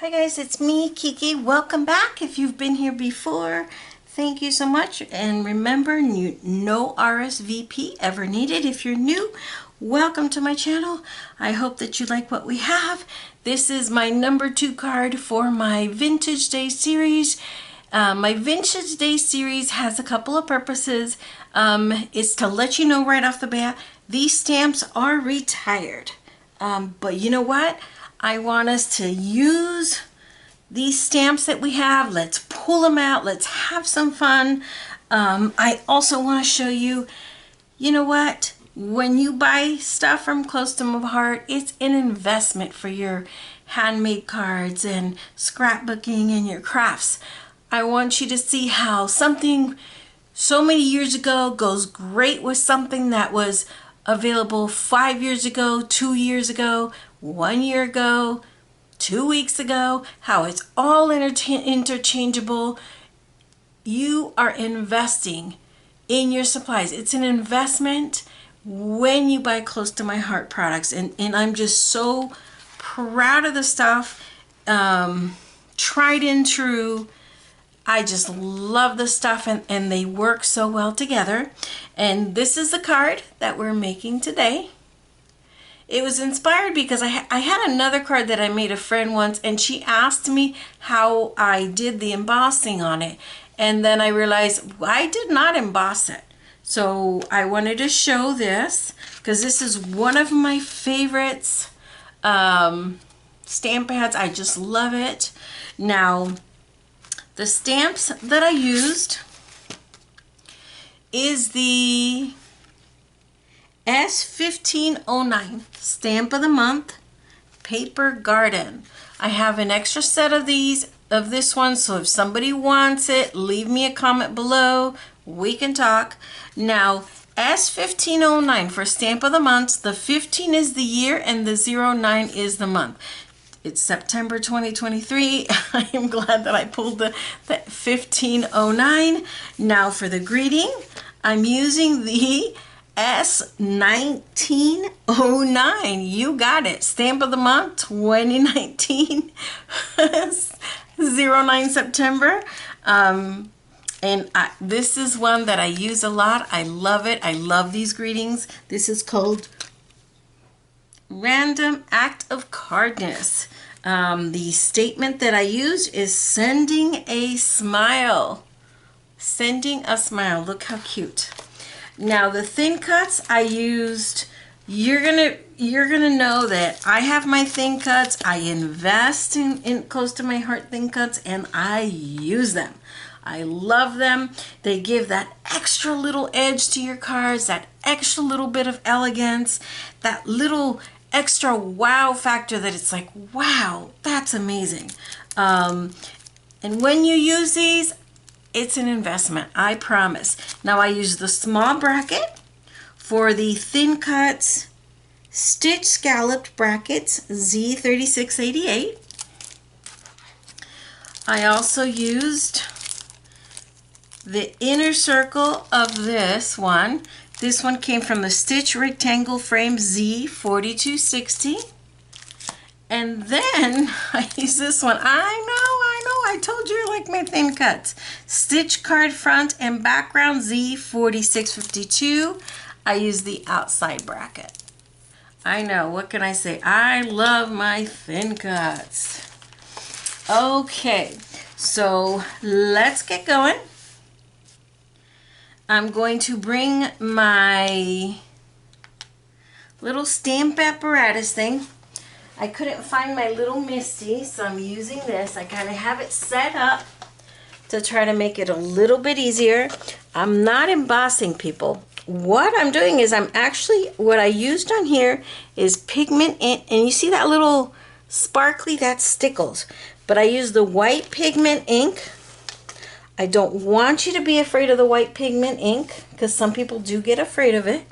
Hi guys, it's me, Kiki. Welcome back. If you've been here before, thank you so much. And remember, no RSVP ever needed. If you're new, welcome to my channel. I hope that you like what we have. This is my number 2 card for my Vintage Day series. My Vintage Day series has a couple of purposes. It's to let you know right off the bat, these stamps are retired. But you know what? I want us to use these stamps that we have. Let's pull them out. Let's have some fun. I also want to show you, you know what? When you buy stuff from Close to My Heart, it's an investment for your handmade cards and scrapbooking and your crafts. I want you to see how something so many years ago goes great with something that was available 5 years ago, 2 years ago, 1 year ago, 2 weeks ago, how it's all interchangeable. You are investing in your supplies. It's an investment when you buy Close to My Heart products. And I'm just so proud of the stuff. Tried and true. I just love the stuff, and they work so well together. And this is the card that we're making today. It was inspired because I had another card that I made a friend once, and she asked me how I did the embossing on it. And then I realized I did not emboss it. So I wanted to show this because this is one of my favorites stamp pads. I just love it. Now, the stamps that I used is the S1509 Stamp of the Month Paper Garden. I have an extra set of this one, so if somebody wants it, leave me a comment below. We can talk. Now, S1509 for Stamp of the Month. The 15 is the year and the 09 is the month. It's September 2023. I am glad that I pulled the 1509. Now for the greeting, I'm using the S1909. You got it. Stamp of the Month 2019. 09 September. This is one that I use a lot. I love it. I love these greetings. This is called Random Act of Cardness. The statement that I used is sending a smile. Sending a smile. Look how cute. Now the thin cuts I used, you're gonna know that I have my thin cuts. I invest in Close to My Heart thin cuts, and I use them. I love them. They give that extra little edge to your cards, that extra little bit of elegance, that little extra wow factor that it's like, wow, that's amazing. And when you use these, it's an investment, I promise. Now I use the small bracket for the thin cuts Stitch Scalloped brackets Z3688. I also used the inner circle of this one. This one came from the Stitch Rectangle Frame Z4260. And then I use this one. I know, I told you I like my thin cuts. Stitch Card Front and Background Z4652. I use the outside bracket. I know, what can I say? I love my thin cuts. Okay, so let's get going. I'm going to bring my little stamp apparatus thing. I couldn't find my little Misty, so I'm using this. I kind of have it set up to try to make it a little bit easier. I'm not embossing, people. What I'm doing is what I used on here is pigment, and you see that little sparkly, that's Stickles. But I use the white pigment ink. I don't want you to be afraid of the white pigment ink because some people do get afraid of it.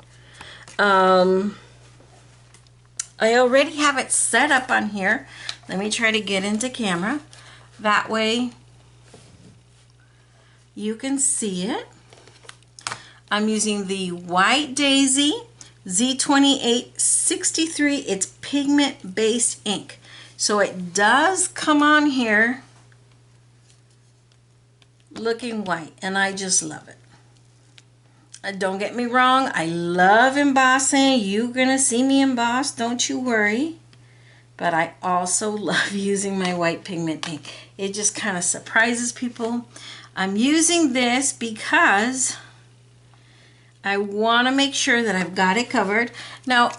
I already have it set up on here. Let me try to get into camera. That way you can see it. I'm using the White Daisy Z2863. It's pigment based ink. So it does come on here looking white, and I just love it. Don't get me wrong, I love embossing. You're gonna see me emboss, don't you worry. But I also love using my white pigment ink. It just kind of surprises people. I'm using this because I want to make sure that I've got it covered. Now,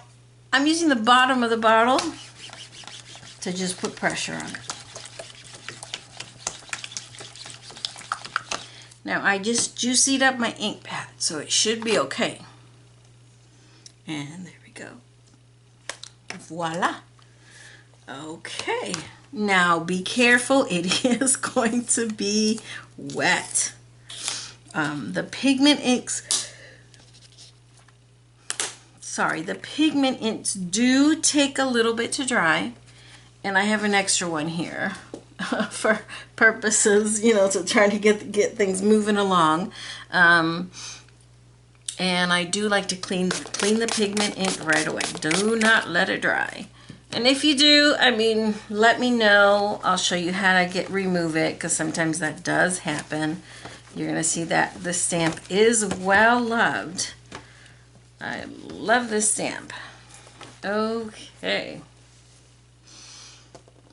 I'm using the bottom of the bottle to just put pressure on it. Now, I just juicied up my ink pad, so it should be okay. And there we go. Voila. Okay. Now, be careful. It is going to be wet. The pigment inks, the pigment inks do take a little bit to dry. And I have an extra one here for purposes, you know, to try to get things moving along. And I do like to clean the pigment ink right away. Do not let it dry. And if you do, I mean, let me know. I'll show you how to remove it, because sometimes that does happen. You're going to see that the stamp is well loved. I love this stamp. Okay.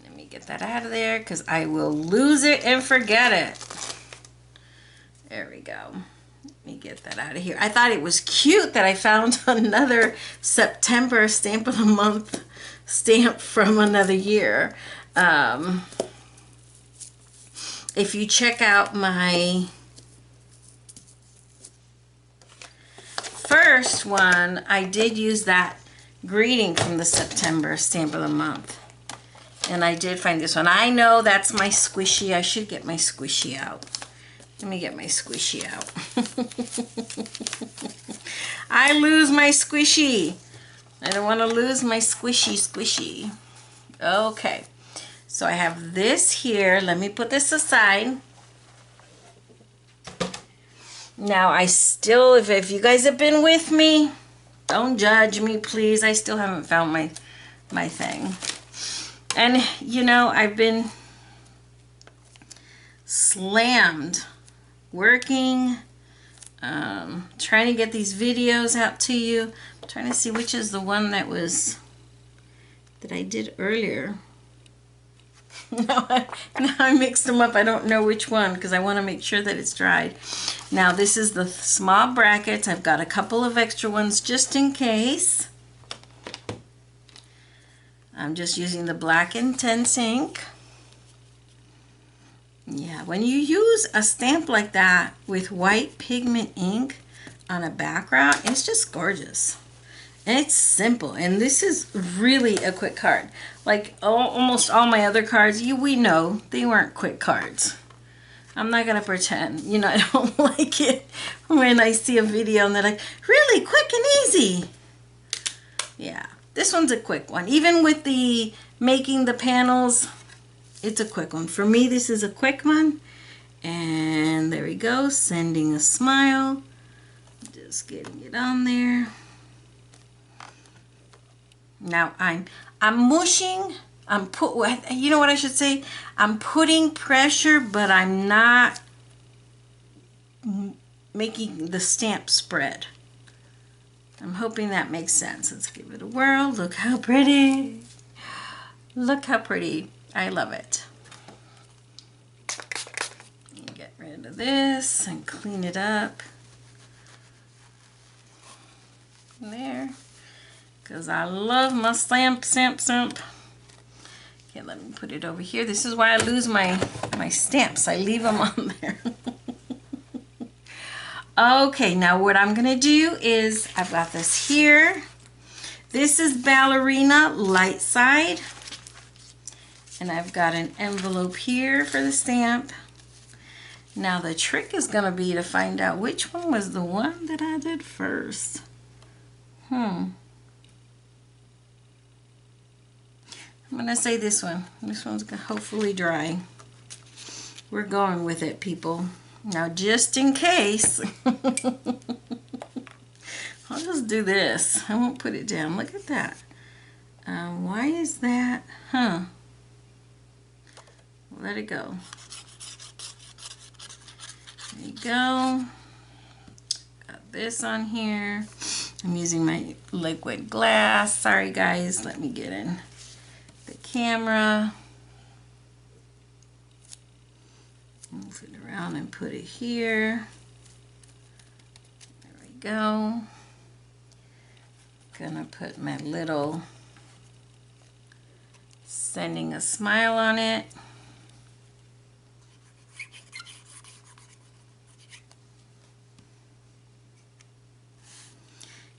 Let me get that out of there, because I will lose it and forget it. There we go. Let me get that out of here. I thought it was cute that I found another September stamp of the month stamp from another year. If you check out my first one, I did use that greeting from the September stamp of the month. And I did find this one. I know that's my squishy. I should get my squishy out. Let me get my squishy out. I lose my squishy. I don't want to lose my squishy. Okay. So I have this here. Let me put this aside. Now I still, if you guys have been with me, don't judge me, please. I still haven't found my thing. And you know, I've been slammed working, trying to get these videos out to you. I'm trying to see which is the one that I did earlier. Now I mixed them up. I don't know which one, because I want to make sure that it's dried. Now this is the small brackets. I've got a couple of extra ones just in case. I'm just using the black intense ink. Yeah, when you use a stamp like that with white pigment ink on a background, it's just gorgeous. And it's simple. And this is really a quick card. Like almost all my other cards, we know they weren't quick cards. I'm not going to pretend. You know, I don't like it when I see a video and they're like, really quick and easy. Yeah, this one's a quick one. Even with the making the panels, it's a quick one. For me, this is a quick one. And there we go, sending a smile. Just getting it on there. Now I'm mushing. You know what I should say? I'm putting pressure, but I'm not making the stamp spread. I'm hoping that makes sense. Let's give it a whirl. Look how pretty. Look how pretty. I love it. Get rid of this and clean it up. There. Because I love my stamp. Okay, let me put it over here. This is why I lose my stamps. I leave them on there. Okay, now what I'm going to do is, I've got this here. This is Ballerina light side. And I've got an envelope here for the stamp. Now the trick is going to be to find out which one was the one that I did first. I'm going to say this one. This one's hopefully dry. We're going with it, people. Now, just in case, I'll just do this. I won't put it down. Look at that. Why is that? let it go. There you go. Got this on here. I'm using my liquid glass. Sorry guys, let me get in the camera. Move it around and put it here. There we go. Gonna put my little sending a smile on it.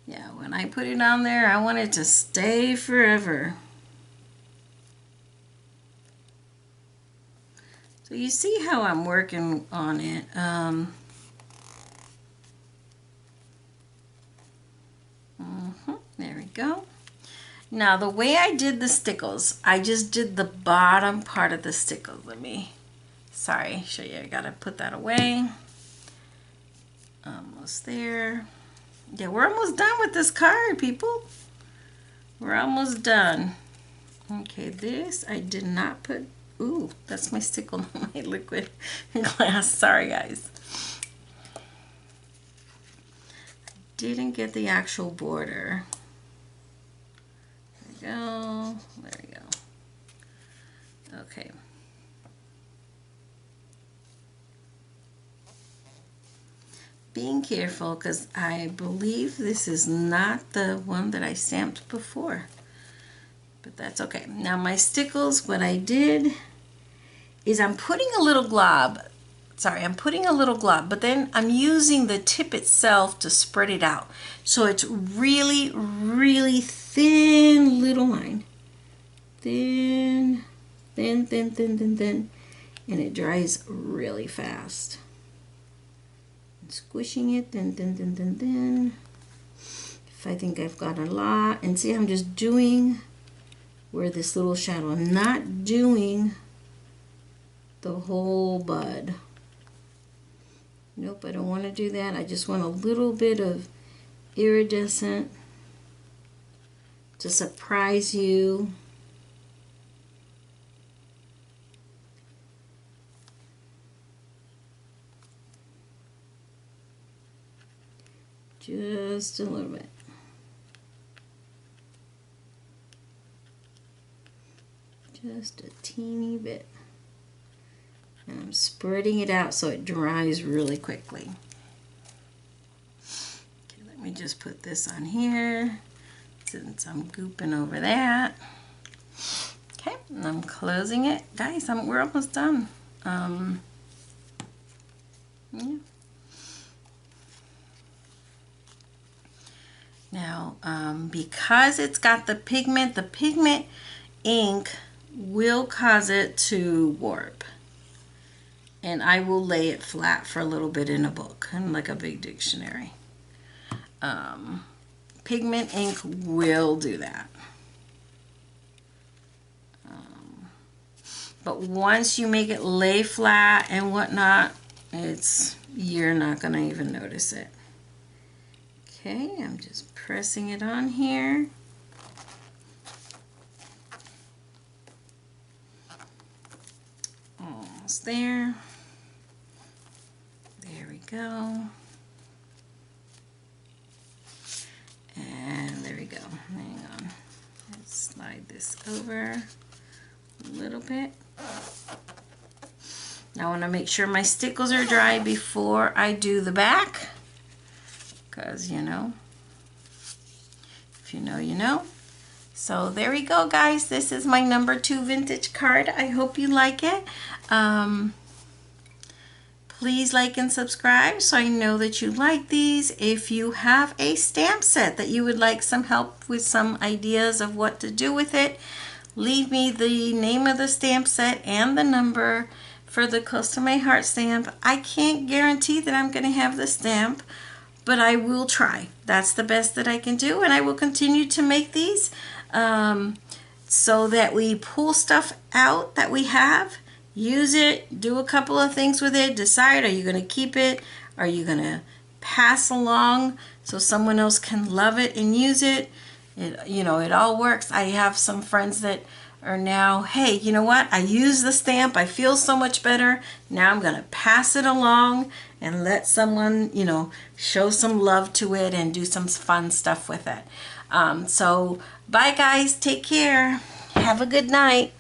Yeah, when I put it on there, I want it to stay forever. So you see how I'm working on it. There we go. Now the way I did the stickles, I just did the bottom part of the stickles. Sorry, show you, I gotta put that away. Almost there. Yeah, we're almost done with this card, people. We're almost done. Okay, this I did not put. Ooh, that's my stickle, my liquid glass. Sorry, guys. Didn't get the actual border. There we go. There we go. Okay. Being careful because I believe this is not the one that I stamped before. But that's okay. Now my stickles, what I did is I'm putting a little glob. Sorry, I'm putting a little glob, but then I'm using the tip itself to spread it out. So it's really, really thin little line. Thin, thin, thin, thin, thin, thin. And it dries really fast. Squishing it, then, then. If I think I've got a lot, and see, I'm just doing where this little shadow. I'm not doing the whole bud. Nope, I don't want to do that. I just want a little bit of iridescent to surprise you. Just a little bit. Just a teeny bit. And I'm spreading it out so it dries really quickly. Okay, let me just put this on here since I'm gooping over that. Okay, and I'm closing it. Guys, we're almost done. Yeah. Now, because it's got the pigment ink will cause it to warp. And I will lay it flat for a little bit in a book, kind of like a big dictionary. Pigment ink will do that. But once you make it lay flat and whatnot, you're not going to even notice it. Okay, I'm just pressing it on here. Almost there. There we go. And there we go. Hang on. Let's slide this over a little bit. Now I want to make sure my stickles are dry before I do the back. Because, you know, if you know, you know. So there we go, guys. This is my number 2 vintage card. I hope you like it. Please like and subscribe so I know that you like these. If you have a stamp set that you would like some help with some ideas of what to do with it, leave me the name of the stamp set and the number for the custom made heart stamp. I can't guarantee that I'm going to have the stamp, but I will try. That's the best that I can do, and I will continue to make these so that we pull stuff out that we have, use it, do a couple of things with it, decide, are you going to keep it, are you going to pass along so someone else can love it and use it. You know, it all works. I have some friends that or now, hey, you know what? I use the stamp. I feel so much better. Now I'm going to pass it along and let someone, you know, show some love to it and do some fun stuff with it. So bye guys. Take care. Have a good night.